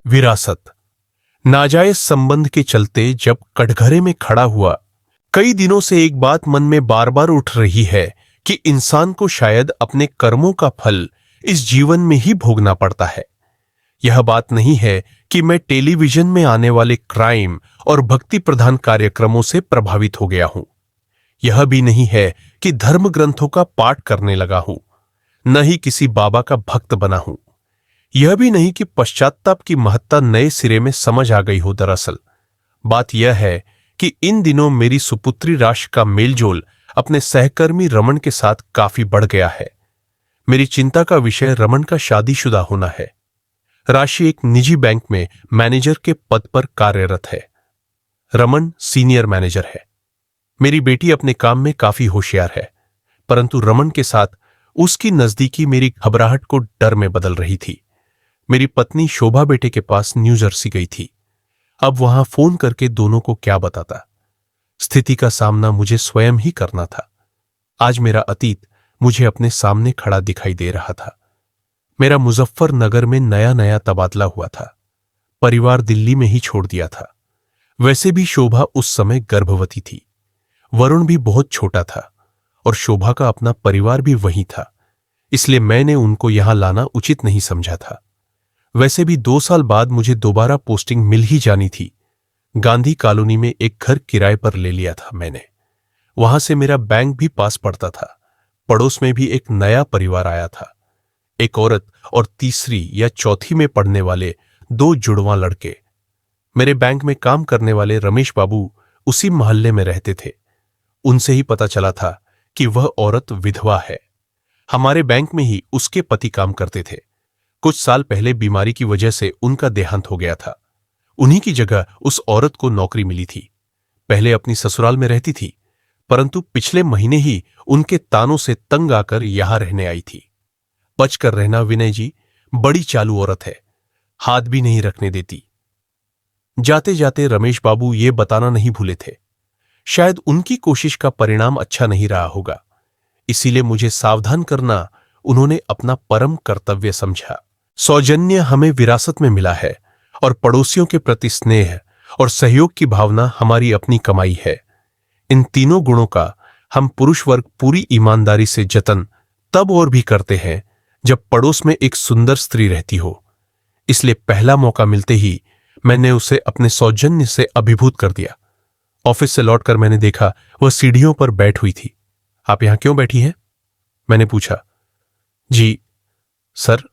विरासत। नाजायज संबंध के चलते जब कटघरे में खड़ा हुआ, कई दिनों से एक बात मन में बार बार उठ रही है कि इंसान को शायद अपने कर्मों का फल इस जीवन में ही भोगना पड़ता है। यह बात नहीं है कि मैं टेलीविजन में आने वाले क्राइम और भक्ति प्रधान कार्यक्रमों से प्रभावित हो गया हूं। यह भी नहीं है कि धर्म ग्रंथों का पाठ करने लगा हूं, न ही किसी बाबा का भक्त बना हूं। यह भी नहीं कि पश्चाताप की महत्ता नए सिरे में समझ आ गई हो। दरअसल बात यह है कि इन दिनों मेरी सुपुत्री राशि का मेलजोल अपने सहकर्मी रमन के साथ काफी बढ़ गया है। मेरी चिंता का विषय रमन का शादीशुदा होना है। राशि एक निजी बैंक में मैनेजर के पद पर कार्यरत है। रमन सीनियर मैनेजर है। मेरी बेटी अपने काम में काफी होशियार है, परंतु रमन के साथ उसकी नजदीकी मेरी घबराहट को डर में बदल रही थी। मेरी पत्नी शोभा बेटे के पास न्यू जर्सी गई थी। अब वहां फोन करके दोनों को क्या बताता। स्थिति का सामना मुझे स्वयं ही करना था। आज मेरा अतीत मुझे अपने सामने खड़ा दिखाई दे रहा था। मेरा मुजफ्फरनगर में नया नया तबादला हुआ था। परिवार दिल्ली में ही छोड़ दिया था। वैसे भी शोभा उस समय गर्भवती थी। वरुण भी बहुत छोटा था और शोभा का अपना परिवार भी वहीं था, इसलिए मैंने उनको यहां लाना उचित नहीं समझा था। वैसे भी 2 साल बाद मुझे दोबारा पोस्टिंग मिल ही जानी थी। गांधी कॉलोनी में एक घर किराए पर ले लिया था मैंने। वहां से मेरा बैंक भी पास पड़ता था। पड़ोस में भी एक नया परिवार आया था। एक औरत और तीसरी या चौथी में पढ़ने वाले 2 जुड़वां लड़के। मेरे बैंक में काम करने वाले रमेश बाबू उसी मोहल्ले में रहते थे। उनसे ही पता चला था कि वह औरत विधवा है। हमारे बैंक में ही उसके पति काम करते थे। कुछ साल पहले बीमारी की वजह से उनका देहांत हो गया था। उन्हीं की जगह उस औरत को नौकरी मिली थी। पहले अपनी ससुराल में रहती थी, परंतु पिछले महीने ही उनके तानों से तंग आकर यहां रहने आई थी। बच कर रहना विनय जी, बड़ी चालू औरत है, हाथ भी नहीं रखने देती। जाते जाते रमेश बाबू ये बताना नहीं भूले थे, शायद उनकी कोशिश का परिणाम अच्छा नहीं रहा होगा, इसीलिए मुझे सावधान करना उन्होंने अपना परम कर्तव्य समझा। सौजन्य हमें विरासत में मिला है और पड़ोसियों के प्रति स्नेह और सहयोग की भावना हमारी अपनी कमाई है। इन तीनों गुणों का हम पुरुष वर्ग पूरी ईमानदारी से जतन तब और भी करते हैं जब पड़ोस में एक सुंदर स्त्री रहती हो। इसलिए पहला मौका मिलते ही मैंने उसे अपने सौजन्य से अभिभूत कर दिया। ऑफिस से लौटकर मैंने देखा वह सीढ़ियों पर बैठ हुई थी। आप यहां क्यों बैठी हैं? मैंने पूछा। जी सर,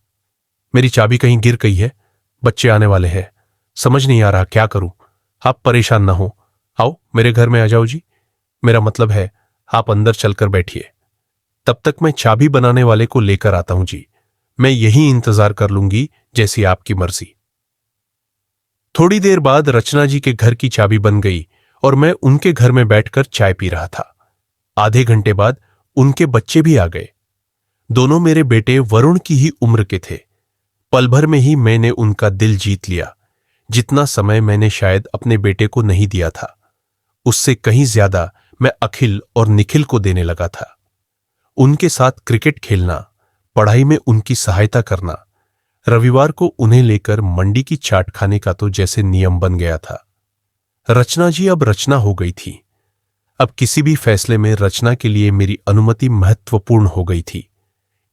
मेरी चाबी कहीं गिर गई है, बच्चे आने वाले हैं, समझ नहीं आ रहा क्या करूं। आप परेशान ना हो, आओ मेरे घर में आ जाओ जी। मेरा मतलब है आप अंदर चलकर बैठिए, तब तक मैं चाबी बनाने वाले को लेकर आता हूं जी। मैं यही इंतजार कर लूंगी, जैसी आपकी मर्जी। थोड़ी देर बाद रचना जी के घर की चाबी बन गई और मैं उनके घर में बैठकर चाय पी रहा था। आधे घंटे बाद उनके बच्चे भी आ गए। दोनों मेरे बेटे वरुण की ही उम्र के थे। पल भर में ही मैंने उनका दिल जीत लिया। जितना समय मैंने शायद अपने बेटे को नहीं दिया था, उससे कहीं ज्यादा मैं अखिल और निखिल को देने लगा था। उनके साथ क्रिकेट खेलना, पढ़ाई में उनकी सहायता करना, रविवार को उन्हें लेकर मंडी की चाट खाने का तो जैसे नियम बन गया था। रचना जी अब रचना हो गई थी। अब किसी भी फैसले में रचना के लिए मेरी अनुमति महत्वपूर्ण हो गई थी।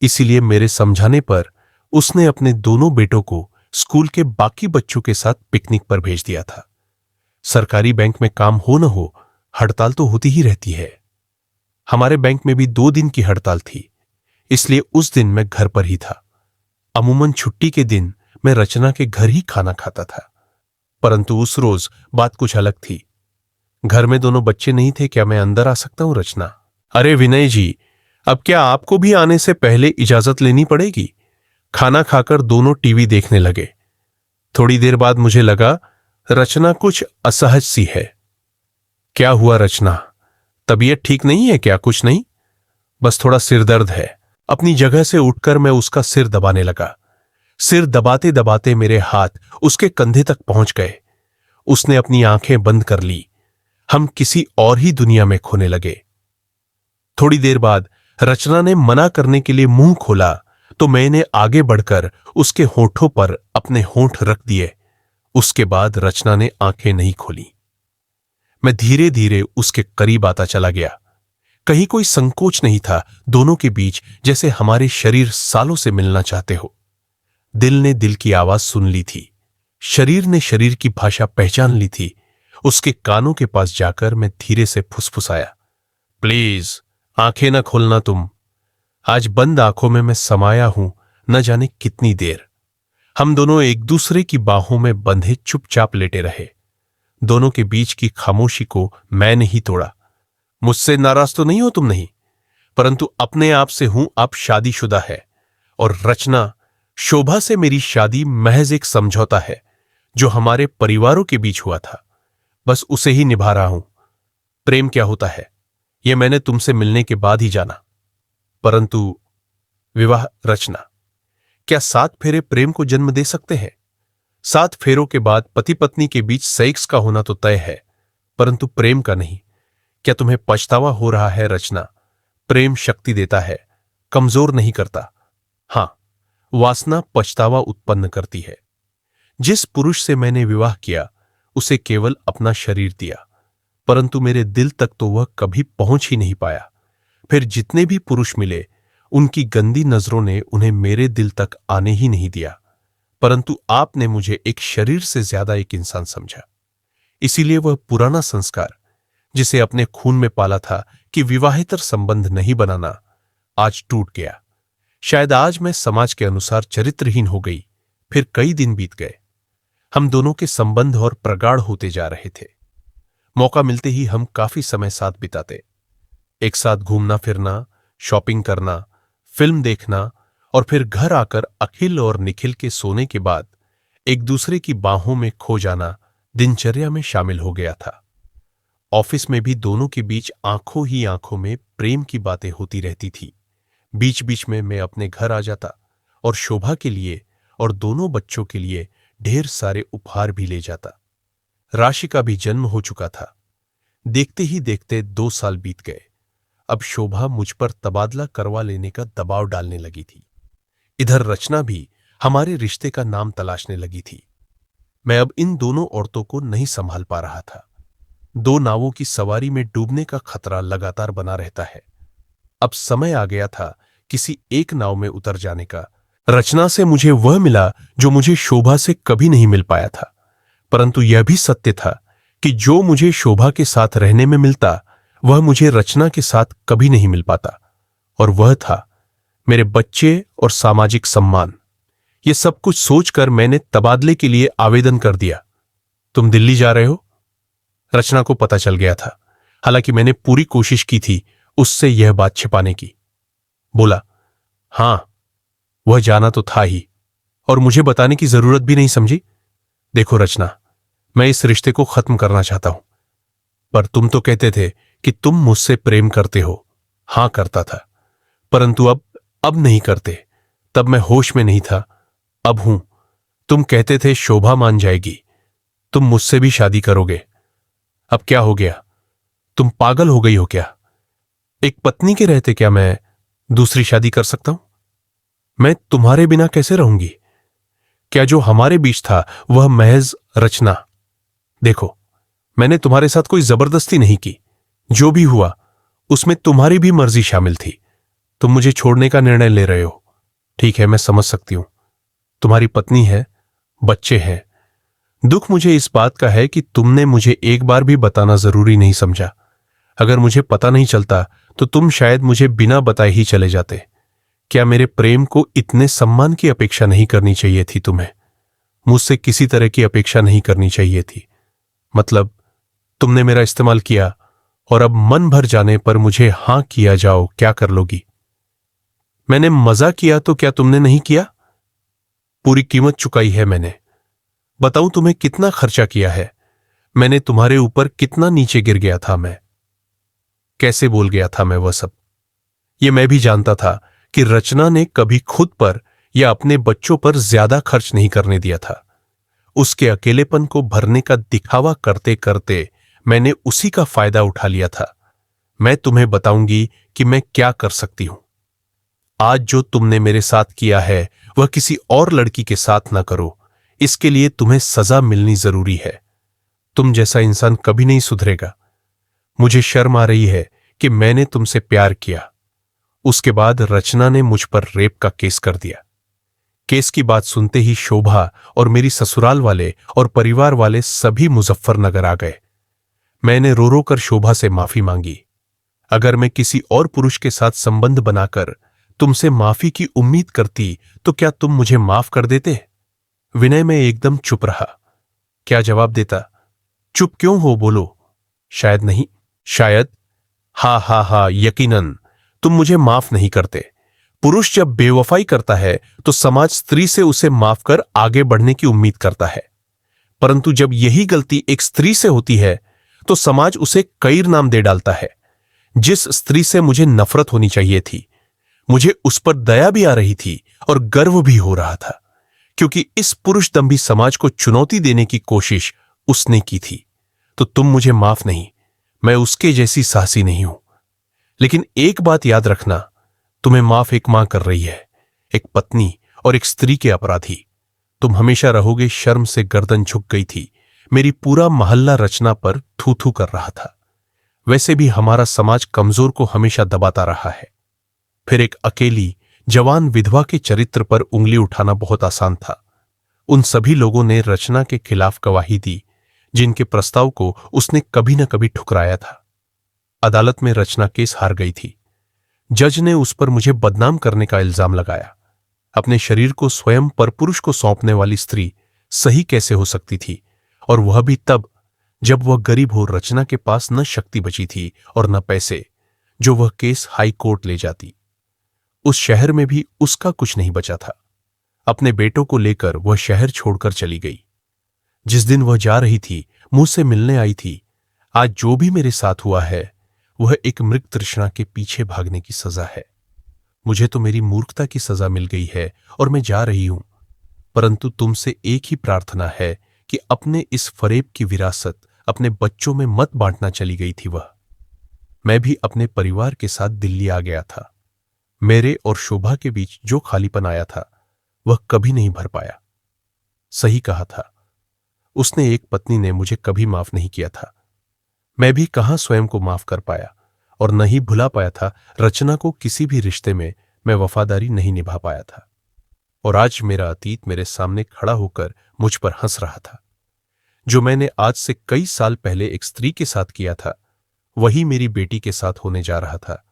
इसीलिए मेरे समझाने पर उसने अपने दोनों बेटों को स्कूल के बाकी बच्चों के साथ पिकनिक पर भेज दिया था। सरकारी बैंक में काम हो न हो, हड़ताल तो होती ही रहती है। हमारे बैंक में भी 2 दिन की हड़ताल थी, इसलिए उस दिन मैं घर पर ही था। अमूमन छुट्टी के दिन मैं रचना के घर ही खाना खाता था, परंतु उस रोज बात कुछ अलग थी। घर में दोनों बच्चे नहीं थे। क्या मैं अंदर आ सकता हूं रचना? अरे विनय जी, अब क्या आपको भी आने से पहले इजाजत लेनी पड़ेगी? खाना खाकर दोनों टीवी देखने लगे। थोड़ी देर बाद मुझे लगा रचना कुछ असहज सी है। क्या हुआ रचना, तबीयत ठीक नहीं है क्या? कुछ नहीं, बस थोड़ा सिर दर्द है। अपनी जगह से उठकर मैं उसका सिर दबाने लगा। सिर दबाते दबाते मेरे हाथ उसके कंधे तक पहुंच गए। उसने अपनी आंखें बंद कर ली। हम किसी और ही दुनिया में खोने लगे। थोड़ी देर बाद रचना ने मना करने के लिए मुंह खोला तो मैंने आगे बढ़कर उसके होठों पर अपने होंठ रख दिए उसके बाद रचना ने आंखें नहीं खोली। मैं धीरे धीरे उसके करीब आता चला गया। कहीं कोई संकोच नहीं था दोनों के बीच, जैसे हमारे शरीर सालों से मिलना चाहते हो। दिल ने दिल की आवाज सुन ली थी, शरीर ने शरीर की भाषा पहचान ली थी। उसके कानों के पास जाकर मैं धीरे से फुसफुसाया, प्लीज आंखें न खोलना तुम। आज बंद आंखों में मैं समाया हूं न जाने कितनी देर। हम दोनों एक दूसरे की बाहों में बंधे चुपचाप लेटे रहे। दोनों के बीच की खामोशी को मैंने ही तोड़ा। मुझसे नाराज तो नहीं हो तुम? नहीं, परंतु अपने आप से हूं। आप शादीशुदा है और रचना, शोभा से मेरी शादी महज एक समझौता है जो हमारे परिवारों के बीच हुआ था। बस उसे ही निभा रहा हूं। प्रेम क्या होता है यह मैंने तुमसे मिलने के बाद ही जाना। परंतु विवाह, रचना, क्या 7 फेरे प्रेम को जन्म दे सकते हैं? 7 फेरों के बाद पति पत्नी के बीच सेक्स का होना तो तय है, परंतु प्रेम का नहीं। क्या तुम्हें पछतावा हो रहा है रचना? प्रेम शक्ति देता है, कमजोर नहीं करता। हां, वासना पछतावा उत्पन्न करती है। जिस पुरुष से मैंने विवाह किया उसे केवल अपना शरीर दिया, परंतु मेरे दिल तक तो वह कभी पहुंच ही नहीं पाया। फिर जितने भी पुरुष मिले उनकी गंदी नजरों ने उन्हें मेरे दिल तक आने ही नहीं दिया। परंतु आपने मुझे एक शरीर से ज्यादा एक इंसान समझा। इसीलिए वह पुराना संस्कार जिसे अपने खून में पाला था कि विवाहेतर संबंध नहीं बनाना, आज टूट गया। शायद आज मैं समाज के अनुसार चरित्रहीन हो गई। फिर कई दिन बीत गए। हम दोनों के संबंध और प्रगाढ़ होते जा रहे थे। मौका मिलते ही हम काफी समय साथ बिताते, एक साथ घूमना फिरना, शॉपिंग करना, फिल्म देखना और फिर घर आकर अखिल और निखिल के सोने के बाद एक दूसरे की बाहों में खो जाना दिनचर्या में शामिल हो गया था। ऑफिस में भी दोनों के बीच आंखों ही आंखों में प्रेम की बातें होती रहती थी। बीच बीच में मैं अपने घर आ जाता और शोभा के लिए और दोनों बच्चों के लिए ढेर सारे उपहार भी ले जाता। राशि का भी जन्म हो चुका था। देखते ही देखते 2 साल बीत गए। अब शोभा मुझ पर तबादला करवा लेने का दबाव डालने लगी थी। इधर रचना भी हमारे रिश्ते का नाम तलाशने लगी थी। मैं अब इन दोनों औरतों को नहीं संभाल पा रहा था। 2 नावों की सवारी में डूबने का खतरा लगातार बना रहता है। अब समय आ गया था किसी एक नाव में उतर जाने का। रचना से मुझे वह मिला जो मुझे शोभा से कभी नहीं मिल पाया था, परंतु यह भी सत्य था कि जो मुझे शोभा के साथ रहने में मिलता वह मुझे रचना के साथ कभी नहीं मिल पाता, और वह था मेरे बच्चे और सामाजिक सम्मान। यह सब कुछ सोचकर मैंने तबादले के लिए आवेदन कर दिया। तुम दिल्ली जा रहे हो? रचना को पता चल गया था, हालांकि मैंने पूरी कोशिश की थी उससे यह बात छिपाने की। बोला, हां, वह जाना तो था ही और मुझे बताने की जरूरत भी नहीं समझी। देखो रचना, मैं इस रिश्ते को खत्म करना चाहता हूं, पर तुम तो कहते थे कि तुम मुझसे प्रेम करते हो। हां, करता था, परंतु अब नहीं करते। तब मैं होश में नहीं था, अब हूं। तुम कहते थे शोभा मान जाएगी, तुम मुझसे भी शादी करोगे। अब क्या हो गया? तुम पागल हो गई हो क्या? एक पत्नी के रहते क्या मैं दूसरी शादी कर सकता हूं? मैं तुम्हारे बिना कैसे रहूंगी? क्या जो हमारे बीच था वह महज रचना? देखो, मैंने तुम्हारे साथ कोई जबरदस्ती नहीं की। जो भी हुआ उसमें तुम्हारी भी मर्जी शामिल थी। तुम मुझे छोड़ने का निर्णय ले रहे हो, ठीक है, मैं समझ सकती हूं। तुम्हारी पत्नी है, बच्चे हैं। दुख मुझे इस बात का है कि तुमने मुझे एक बार भी बताना जरूरी नहीं समझा। अगर मुझे पता नहीं चलता तो तुम शायद मुझे बिना बताए ही चले जाते। क्या मेरे प्रेम को इतने सम्मान की अपेक्षा नहीं करनी चाहिए थी तुम्हें? मुझसे किसी तरह की अपेक्षा नहीं करनी चाहिए थी। मतलब तुमने मेरा इस्तेमाल किया और अब मन भर जाने पर मुझे हां किया जाओ, क्या कर लोगी? मैंने मजा किया तो क्या तुमने नहीं किया? पूरी कीमत चुकाई है मैंने। बताऊं तुम्हें कितना खर्चा किया है। मैंने तुम्हारे ऊपर कितना नीचे गिर गया था, मैं कैसे बोल गया था मैं वह सब। यह मैं भी जानता था कि रचना ने कभी खुद पर या अपने बच्चों पर ज्यादा खर्च नहीं करने दिया था। उसके अकेलेपन को भरने का दिखावा करते करते मैंने उसी का फायदा उठा लिया था। मैं तुम्हें बताऊंगी कि मैं क्या कर सकती हूं। आज जो तुमने मेरे साथ किया है वह किसी और लड़की के साथ ना करो। इसके लिए तुम्हें सजा मिलनी जरूरी है। तुम जैसा इंसान कभी नहीं सुधरेगा। मुझे शर्म आ रही है कि मैंने तुमसे प्यार किया। उसके बाद रचना ने मुझ पर रेप का केस कर दिया। केस की बात सुनते ही शोभा और मेरी ससुराल वाले और परिवार वाले सभी मुजफ्फरनगर आ गए। मैंने रो रो कर शोभा से माफी मांगी। अगर मैं किसी और पुरुष के साथ संबंध बनाकर तुमसे माफी की उम्मीद करती तो क्या तुम मुझे माफ कर देते? विनय में एकदम चुप रहा। क्या जवाब देता? चुप क्यों हो, बोलो। शायद नहीं। शायद? हा हा हा, यकीनन तुम मुझे माफ नहीं करते। पुरुष जब बेवफाई करता है तो समाज स्त्री से उसे माफ कर आगे बढ़ने की उम्मीद करता है, परंतु जब यही गलती एक स्त्री से होती है तो समाज उसे कईर नाम दे डालता है। जिस स्त्री से मुझे नफरत होनी चाहिए थी, मुझे उस पर दया भी आ रही थी और गर्व भी हो रहा था, क्योंकि इस पुरुष दंभी समाज को चुनौती देने की कोशिश उसने की थी। तो तुम मुझे माफ नहीं, मैं उसके जैसी साहसी नहीं हूं। लेकिन एक बात याद रखना, तुम्हें माफ एक मां कर रही है, एक पत्नी और एक स्त्री के अपराधी। तुम हमेशा रहोगे। शर्म से गर्दन झुक गई थी। मेरी पूरा मोहल्ला रचना पर थू थू कर रहा था। वैसे भी हमारा समाज कमजोर को हमेशा दबाता रहा है। फिर एक अकेली जवान विधवा के चरित्र पर उंगली उठाना बहुत आसान था। उन सभी लोगों ने रचना के खिलाफ गवाही दी जिनके प्रस्ताव को उसने कभी न कभी ठुकराया था। अदालत में रचना केस हार गई थी। जज ने उस पर मुझे बदनाम करने का इल्जाम लगाया। अपने शरीर को स्वयं परपुरुष को सौंपने वाली स्त्री सही कैसे हो सकती थी, और वह भी तब जब वह गरीब हो। रचना के पास न शक्ति बची थी और न पैसे जो वह केस हाई कोर्ट ले जाती। उस शहर में भी उसका कुछ नहीं बचा था। अपने बेटों को लेकर वह शहर छोड़कर चली गई। जिस दिन वह जा रही थी, मुझसे मिलने आई थी। आज जो भी मेरे साथ हुआ है वह एक मृग तृष्णा के पीछे भागने की सजा है। मुझे तो मेरी मूर्खता की सजा मिल गई है और मैं जा रही हूं, परंतु तुमसे एक ही प्रार्थना है कि अपने इस फरेब की विरासत अपने बच्चों में मत बांटना। चली गई थी वह। मैं भी अपने परिवार के साथ दिल्ली आ गया था। मेरे और शोभा के बीच जो खालीपन आया था वह कभी नहीं भर पाया। सही कहा था उसने, एक पत्नी ने मुझे कभी माफ नहीं किया था। मैं भी कहां स्वयं को माफ कर पाया और न ही भुला पाया था रचना को। किसी भी रिश्ते में मैं वफादारी नहीं निभा पाया था, और आज मेरा अतीत मेरे सामने खड़ा होकर मुझ पर हंस रहा था। जो मैंने आज से कई साल पहले एक स्त्री के साथ किया था वही मेरी बेटी के साथ होने जा रहा था।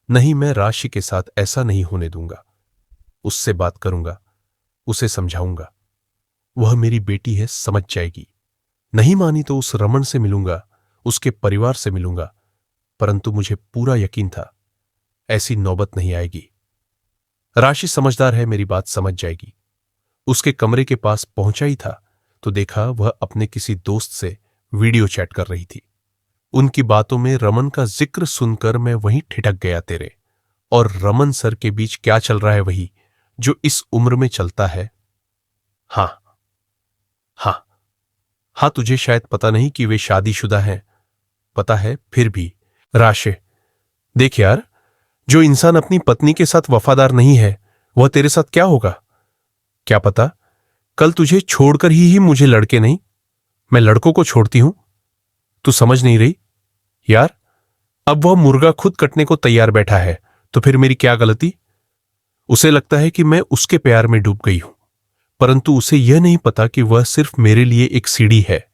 नहीं, मैं राशि के साथ ऐसा नहीं होने दूंगा। उससे बात करूंगा, उसे समझाऊंगा। वह मेरी बेटी है, समझ जाएगी। नहीं मानी तो उस रमन से मिलूंगा, उसके परिवार से मिलूंगा, परंतु मुझे पूरा यकीन था ऐसी नौबत नहीं आएगी। राशि समझदार है, मेरी बात समझ जाएगी। उसके कमरे के पास पहुंचा ही था तो देखा वह अपने किसी दोस्त से वीडियो चैट कर रही थी। उनकी बातों में रमन का जिक्र सुनकर मैं वहीं ठिठक गया। तेरे और रमन सर के बीच क्या चल रहा है? वही जो इस उम्र में चलता है। हां हां हां, तुझे शायद पता नहीं कि वे शादीशुदा हैं। पता है, फिर भी। राशे, देख यार, जो इंसान अपनी पत्नी के साथ वफादार नहीं है वह तेरे साथ क्या होगा? क्या पता कल तुझे छोड़कर ही मुझे लड़के नहीं, मैं लड़कों को छोड़ती हूं। तू समझ नहीं रही यार। अब वह मुर्गा खुद कटने को तैयार बैठा है तो फिर मेरी क्या गलती? उसे लगता है कि मैं उसके प्यार में डूब गई हूं, परंतु उसे यह नहीं पता कि वह सिर्फ मेरे लिए एक सीढ़ी है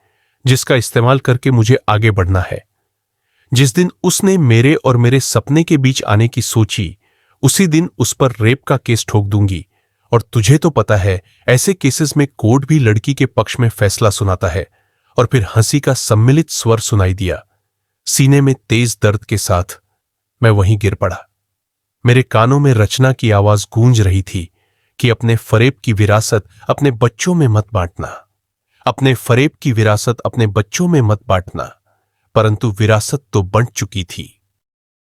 जिसका इस्तेमाल करके मुझे आगे बढ़ना है। जिस दिन उसने मेरे और मेरे सपने के बीच आने की सोची, उसी दिन उस पर रेप का केस ठोक दूंगी। और तुझे तो पता है ऐसे केसेस में कोर्ट भी लड़की के पक्ष में फैसला सुनाता है। और फिर हंसी का सम्मिलित स्वर सुनाई दिया। सीने में तेज दर्द के साथ मैं वहीं गिर पड़ा। मेरे कानों में रचना की आवाज गूंज रही थी कि अपने फरेब की विरासत अपने बच्चों में मत बांटना, अपने फरेब की विरासत अपने बच्चों में मत बांटना। परंतु विरासत तो बंट चुकी थी।